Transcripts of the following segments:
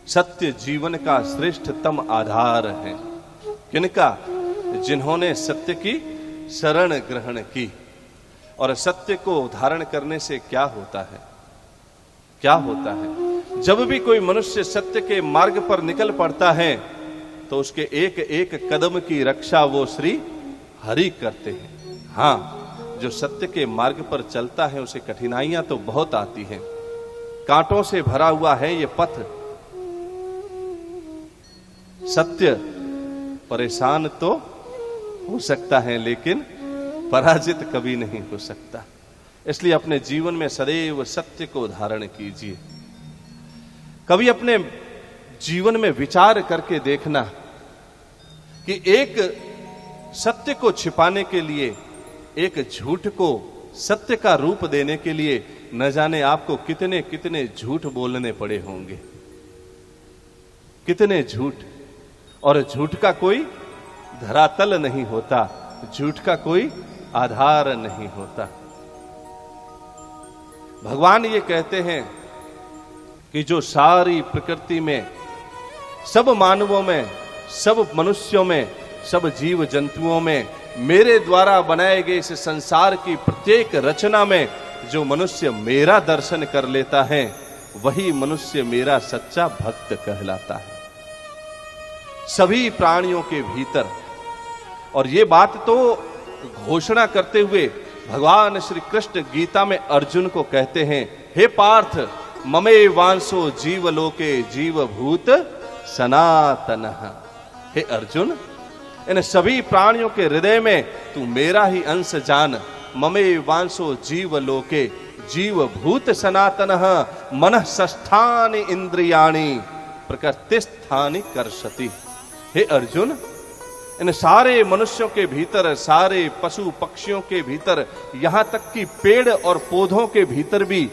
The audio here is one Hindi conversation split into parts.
सत्य जीवन का श्रेष्ठतम आधार है। किनका? जिन्होंने सत्य की शरण ग्रहण की। और सत्य को धारण करने से क्या होता है? क्या होता है? जब भी कोई मनुष्य सत्य के मार्ग पर निकल पड़ता है तो उसके एक एक कदम की रक्षा वो श्री हरि करते हैं। हाँ, जो सत्य के मार्ग पर चलता है उसे कठिनाइयां तो बहुत आती हैं, कांटों से भरा हुआ है ये पथ। सत्य परेशान तो हो सकता है लेकिन पराजित कभी नहीं हो सकता। इसलिए अपने जीवन में सदैव सत्य को धारण कीजिए। कभी अपने जीवन में विचार करके देखना कि एक सत्य को छिपाने के लिए, एक झूठ को सत्य का रूप देने के लिए न जाने आपको कितने कितने झूठ बोलने पड़े होंगे। कितने झूठ। और झूठ का कोई धरातल नहीं होता, झूठ का कोई आधार नहीं होता। भगवान ये कहते हैं कि जो सारी प्रकृति में, सब मानवों में, सब मनुष्यों में, सब जीव जंतुओं में, मेरे द्वारा बनाए गए इस संसार की प्रत्येक रचना में जो मनुष्य मेरा दर्शन कर लेता है वही मनुष्य मेरा सच्चा भक्त कहलाता है। सभी प्राणियों के भीतर। और ये बात तो घोषणा करते हुए भगवान श्री कृष्ण गीता में अर्जुन को कहते हैं, हे पार्थ, ममे वांसो जीवलोके जीवभूत सनातनः। हे अर्जुन, इन सभी प्राणियों के हृदय में तू मेरा ही अंश जान। ममे वांसो जीवलोके जीवभूत सनातनः मनः षष्ठानि इंद्रियाणि प्रकृतिस्थानि कर्षति। हे अर्जुन, इन सारे मनुष्यों के भीतर, सारे पशु पक्षियों के भीतर, यहां तक कि पेड़ और पौधों के भीतर भी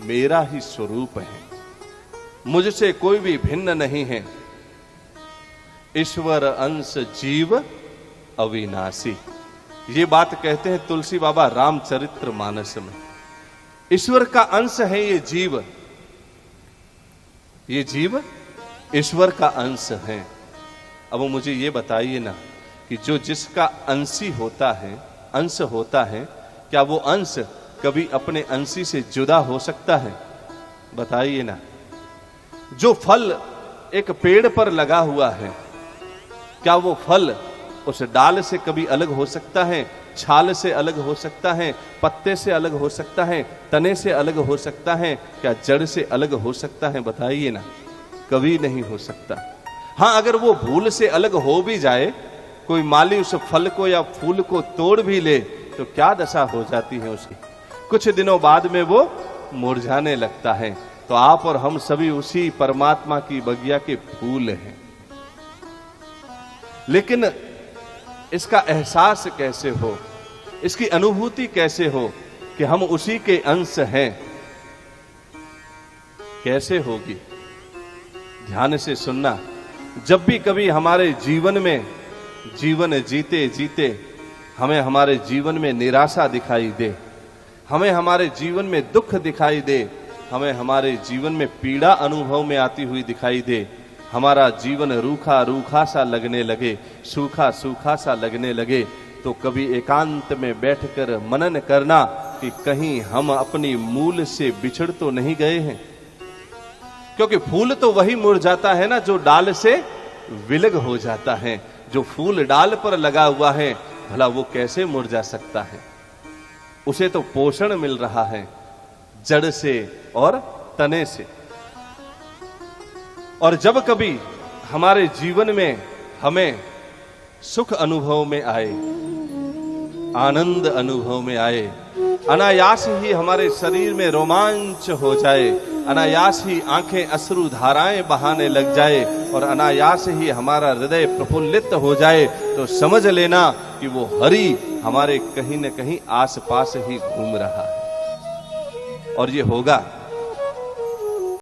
मेरा ही स्वरूप है। मुझसे कोई भी भिन्न नहीं है। ईश्वर अंश जीव अविनाशी। ये बात कहते हैं तुलसी बाबा रामचरित्र मानस में। ईश्वर का अंश है ये जीव। ये जीव ईश्वर का अंश है। अब मुझे ये बताइए ना कि जो जिसका अंशी होता है, अंश होता है, क्या वो अंश कभी अपने अंशी से जुदा हो सकता है? बताइए ना। जो फल एक पेड़ पर लगा हुआ है, क्या वो फल उस डाल से कभी अलग हो सकता है? छाल से अलग हो सकता है? पत्ते से अलग हो सकता है? तने से अलग हो सकता है? क्या जड़ से अलग हो सकता है? बताइए ना। कभी नहीं हो सकता। हाँ, अगर वो भूल से अलग हो भी जाए, कोई माली उस फल को या फूल को तोड़ भी ले तो क्या दशा हो जाती है उसकी? कुछ दिनों बाद में वो मुरझाने लगता है। तो आप और हम सभी उसी परमात्मा की बगिया के फूल हैं। लेकिन इसका एहसास कैसे हो, इसकी अनुभूति कैसे हो कि हम उसी के अंश हैं? कैसे होगी? ध्यान से सुनना। जब भी कभी हमारे जीवन में, जीवन जीते जीते हमें हमारे जीवन में निराशा दिखाई दे, हमें हमारे जीवन में दुख दिखाई दे, हमें हमारे जीवन में पीड़ा अनुभव में आती हुई दिखाई दे, हमारा जीवन रूखा रूखा सा लगने लगे, सूखा सूखा सा लगने लगे, तो कभी एकांत में बैठकर मनन करना कि कहीं हम अपनी मूल से बिछड़ तो नहीं गए हैं। क्योंकि फूल तो वही मुरझाता है ना जो डाल से विलग हो जाता है। जो फूल डाल पर लगा हुआ है, भला वो कैसे मुरझा सकता है? उसे तो पोषण मिल रहा है जड़ से और तने से। और जब कभी हमारे जीवन में हमें सुख अनुभव में आए, आनंद अनुभव में आए, अनायास ही हमारे शरीर में रोमांच हो जाए, अनायास ही आंखें अश्रु धाराएं बहाने लग जाए और अनायास ही हमारा हृदय प्रफुल्लित हो जाए, तो समझ लेना कि वो हरि हमारे कहीं न कहीं आसपास ही घूम रहा है। और ये होगा